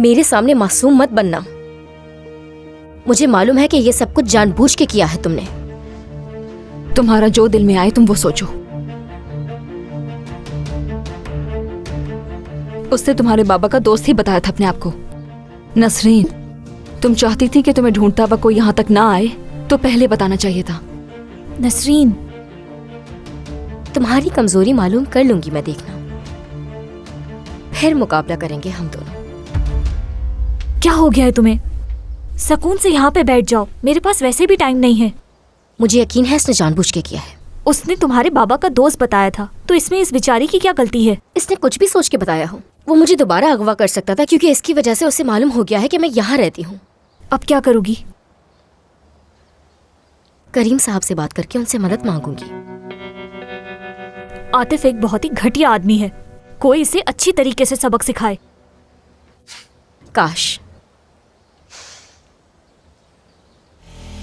मेरे सामने मासूम मत बनना। मुझे मालूम है कि ये सब कुछ जानबूझ के किया है तुमने। तुम्हारा जो दिल में आए तुम वो सोचो। उसने तुम्हारे बाबा का दोस्त ही बताया था अपने आप को। नसरीन, तुम चाहती थी कि तुम्हें ढूंढता हुआ कोई यहाँ तक ना आए तो पहले बताना चाहिए था। नसरीन, तुम्हारी कमजोरी मालूम कर लूंगी मैं, देखना। फिर मुकाबला करेंगे हम दोनों। क्या हो गया है तुम्हें? सुकून से यहाँ पे बैठ जाओ, मेरे पास वैसे भी टाइम नहीं है। मुझे यकीन है इसने जानबूझ के किया है। उसने तुम्हारे बाबा का दोस्त बताया था, तो इसमें इस बेचारी की क्या गलती है? इसने कुछ भी सोच के बताया हो। वो मुझे दोबारा अगवा कर सकता था क्योंकि इसकी वजह से उसे मालूम हो गया है कि मैं यहाँ रहती हूँ। अब क्या करोगी? करीम साहब से बात करके उनसे मदद मांगूंगी। आतिफ एक बहुत ही घटिया आदमी है, कोई इसे अच्छी तरीके से सबक सिखाए। काश